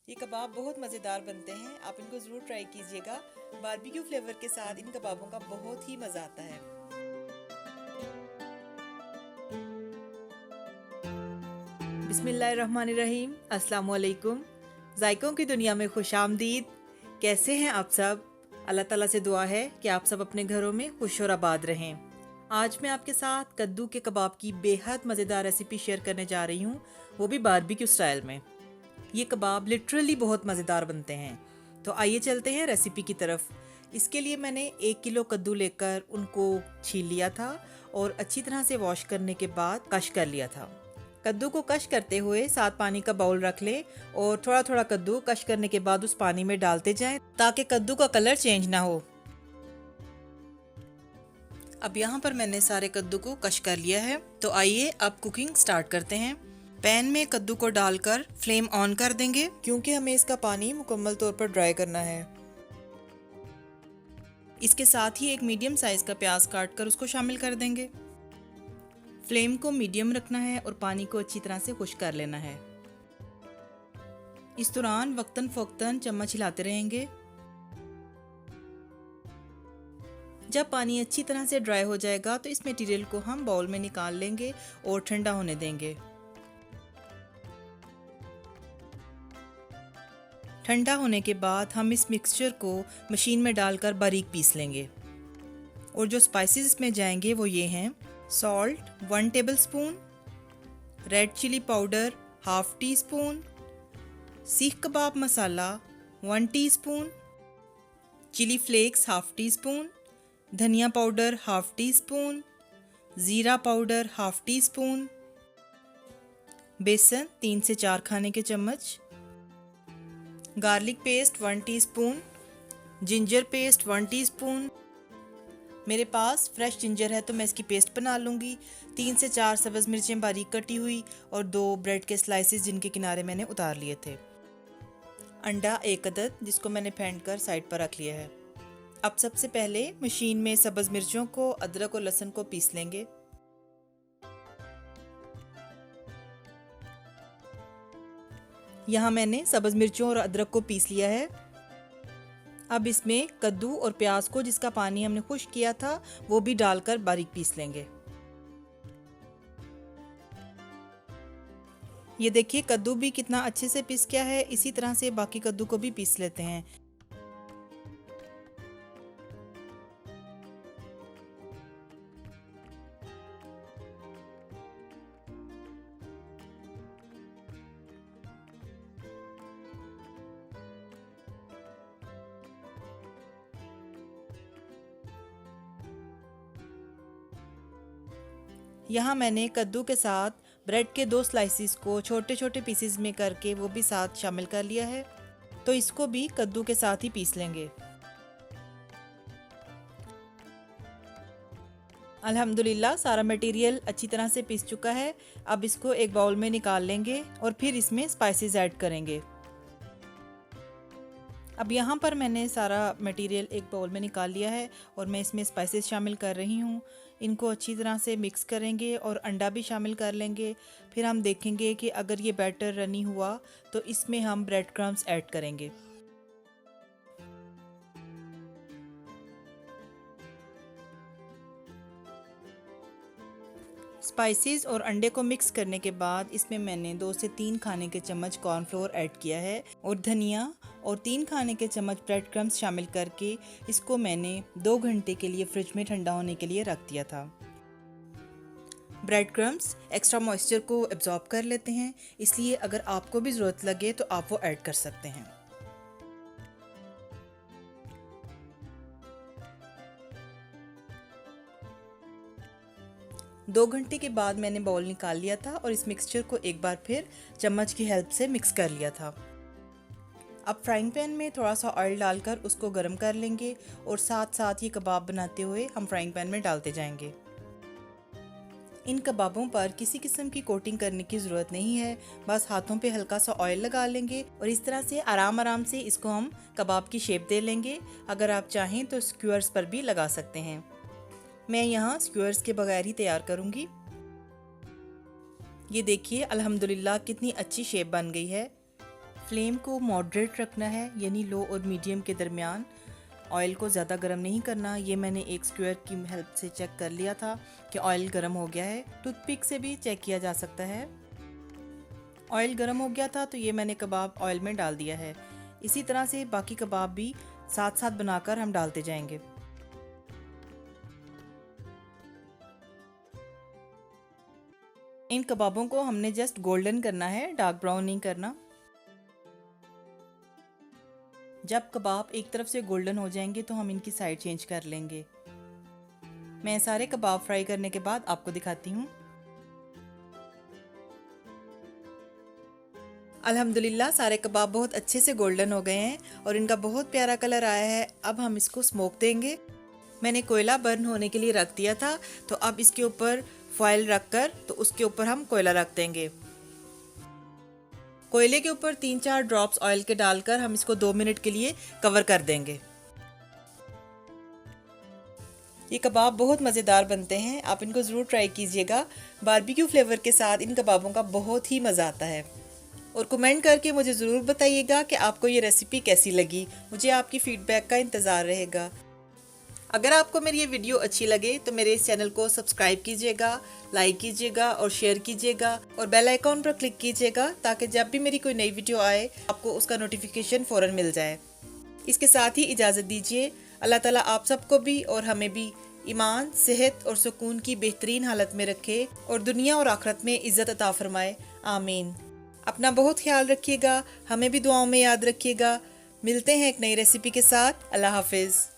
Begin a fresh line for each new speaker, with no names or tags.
ये कबाब बहुत मज़ेदार बनते हैं, आप इनको ज़रूर ट्राई कीजिएगा। बारबेक्यू फ्लेवर के साथ इन कबाबों का बहुत ही मज़ा आता है। बिस्मिल्लाहिर्रहमानिर्रहीम, अस्सलाम वालेकुम। जायकों की दुनिया में खुशामदीद। कैसे हैं आप सब? अल्लाह ताला से दुआ है कि आप सब अपने घरों में खुश और आबाद रहें। आज मैं आपके साथ कद्दू के कबाब की बेहद मज़ेदार रेसिपी शेयर करने जा रही हूँ, वो भी बारबेक्यू स्टाइल में। ये कबाब लिटरली बहुत मज़ेदार बनते हैं। तो आइए चलते हैं रेसिपी की तरफ। इसके लिए मैंने 1 किलो कद्दू लेकर उनको छील लिया था और अच्छी तरह से वॉश करने के बाद कश कर लिया था। कद्दू को कश करते हुए साथ पानी का बाउल रख लें और थोड़ा थोड़ा कद्दू कश करने के बाद उस पानी में डालते जाएं ताकि कद्दू का कलर चेंज ना हो। अब यहाँ पर मैंने सारे कद्दू को कश कर लिया है। तो आइए अब कुकिंग स्टार्ट करते हैं। पैन में कद्दू को डालकर फ्लेम ऑन कर देंगे क्योंकि हमें इसका पानी मुकम्मल तौर पर ड्राई करना है। इसके साथ ही एक मीडियम साइज का प्याज काट कर उसको शामिल कर देंगे। फ्लेम को मीडियम रखना है और पानी को अच्छी तरह से खुश्क कर लेना है। इस दौरान वक्तन फ़ौक्तन चम्मच हिलाते रहेंगे। जब पानी अच्छी तरह से ड्राई हो जाएगा तो इस मटेरियल को हम बाउल में निकाल लेंगे और ठंडा होने देंगे। ठंडा होने के बाद हम इस मिक्सचर को मशीन में डालकर बारीक पीस लेंगे। और जो स्पाइसेस इसमें जाएंगे वो ये हैं: salt 1 tablespoon, red chilli powder 1/2 teaspoon, seekh kebab masala 1 teaspoon, chilli flakes 1/2 teaspoon, धनिया पाउडर 1/2 टीस्पून, ज़ीरा पाउडर 1/2 टीस्पून, बेसन 3 से 4 खाने के चम्मच, garlic paste 1 teaspoon, ginger paste 1 teaspoon. मेरे पास फ्रेश जिंजर है तो मैं इसकी पेस्ट बना लूँगी। 3 से 4 सब्ज़ मिर्चें बारीक कटी हुई और 2 ब्रेड के स्लाइसेस जिनके किनारे मैंने उतार लिए थे। अंडा 1 अदद जिसको मैंने फेंट कर साइड पर रख लिया है। अब सबसे पहले मशीन में सब्ज़ मिर्चों को, अदरक और लहसुन को पीस लेंगे। यहाँ मैंने सब्ज़ मिर्चों और अदरक को पीस लिया है। अब इसमें कद्दू और प्याज को, जिसका पानी हमने खुश्क किया था, वो भी डालकर बारीक पीस लेंगे। ये देखिए कद्दू भी कितना अच्छे से पीस गया है। इसी तरह से बाकी कद्दू को भी पीस लेते हैं। यहाँ मैंने कद्दू के साथ ब्रेड के 2 स्लाइसिस को छोटे छोटे पीसेस में करके वो भी साथ शामिल कर लिया है। तो इसको भी कद्दू के साथ ही पीस लेंगे। अल्हम्दुलिल्लाह सारा मटेरियल अच्छी तरह से पीस चुका है। अब इसको एक बाउल में निकाल लेंगे और फिर इसमें स्पाइसेस ऐड करेंगे। अब यहाँ पर मैंने सारा मटेरियल एक बाउल में निकाल लिया है और मैं इसमें स्पाइसेस शामिल कर रही हूँ। इनको अच्छी तरह से मिक्स करेंगे और अंडा भी शामिल कर लेंगे। फिर हम देखेंगे कि अगर ये बैटर रनी हुआ तो इसमें हम ब्रेड क्रम्स ऐड करेंगे। स्पाइसेस और अंडे को मिक्स करने के बाद इसमें मैंने 2 से 3 खाने के चम्मच कॉर्नफ्लोर ऐड किया है और धनिया और 3 खाने के चम्मच ब्रेड क्रम्स शामिल करके इसको मैंने 2 घंटे के लिए फ्रिज में ठंडा होने के लिए रख दिया था। ब्रेड क्रम्स एक्स्ट्रा मॉइस्चर को एब्जॉर्ब कर लेते हैं, इसलिए अगर आपको भी ज़रूरत लगे तो आप वो ऐड कर सकते हैं। 2 घंटे के बाद मैंने बाउल निकाल लिया था और इस मिक्सचर को एक बार फिर चम्मच की हेल्प से मिक्स कर लिया था। अब फ्राइंग पैन में थोड़ा सा ऑयल डालकर उसको गर्म कर लेंगे और साथ साथ ये कबाब बनाते हुए हम फ्राइंग पैन में डालते जाएंगे। इन कबाबों पर किसी किस्म की कोटिंग करने की ज़रूरत नहीं है, बस हाथों पे हल्का सा ऑयल लगा लेंगे और इस तरह से आराम आराम से इसको हम कबाब की शेप दे लेंगे। अगर आप चाहें तो स्क्यूअर्स पर भी लगा सकते हैं। मैं यहाँ स्क्यूअर्स के बगैर ही तैयार करूँगी। ये देखिए अल्हम्दुलिल्लाह कितनी अच्छी शेप बन गई है। फ्लेम को मॉडरेट रखना है, यानी लो और मीडियम के दरमियान। ऑयल को ज़्यादा गर्म नहीं करना। ये मैंने एक स्क्वायर की हेल्प से चेक कर लिया था कि ऑयल गर्म हो गया है। टूथपिक से भी चेक किया जा सकता है। ऑयल गर्म हो गया था तो ये मैंने कबाब ऑयल में डाल दिया है। इसी तरह से बाकी कबाब भी साथ साथ बनाकर हम डालते जाएंगे। इन कबाबों को हमने जस्ट गोल्डन करना है, डार्क ब्राउन नहीं करना। जब कबाब एक तरफ से गोल्डन हो जाएंगे तो हम इनकी साइड चेंज कर लेंगे। मैं सारे कबाब फ्राई करने के बाद आपको दिखाती हूँ। अल्हम्दुलिल्लाह सारे कबाब बहुत अच्छे से गोल्डन हो गए हैं और इनका बहुत प्यारा कलर आया है। अब हम इसको स्मोक देंगे। मैंने कोयला बर्न होने के लिए रख दिया था, तो अब इसके ऊपर फॉयल रखकर तो उसके ऊपर हम कोयला रख देंगे। कोयले के ऊपर 3-4 ड्रॉप्स ऑयल के डालकर हम इसको 2 मिनट के लिए कवर कर देंगे। ये कबाब बहुत मज़ेदार बनते हैं, आप इनको ज़रूर ट्राई कीजिएगा। बारबेक्यू फ्लेवर के साथ इन कबाबों का बहुत ही मज़ा आता है। और कमेंट करके मुझे ज़रूर बताइएगा कि आपको ये रेसिपी कैसी लगी। मुझे आपकी फ़ीडबैक का इंतज़ार रहेगा। अगर आपको मेरी ये वीडियो अच्छी लगे तो मेरे इस चैनल को सब्सक्राइब कीजिएगा, लाइक कीजिएगा और शेयर कीजिएगा और बेल आइकॉन पर क्लिक कीजिएगा ताकि जब भी मेरी कोई नई वीडियो आए आपको उसका नोटिफिकेशन फ़ौरन मिल जाए। इसके साथ ही इजाज़त दीजिए। अल्लाह ताला आप सबको भी और हमें भी ईमान, सेहत और सुकून की बेहतरीन हालत में रखे और दुनिया और आखिरत में इज़्ज़त अता फरमाए। आमीन। अपना बहुत ख्याल रखिएगा, हमें भी दुआओं में याद रखिएगा। मिलते हैं एक नई रेसिपी के साथ। अल्लाह हाफिज़।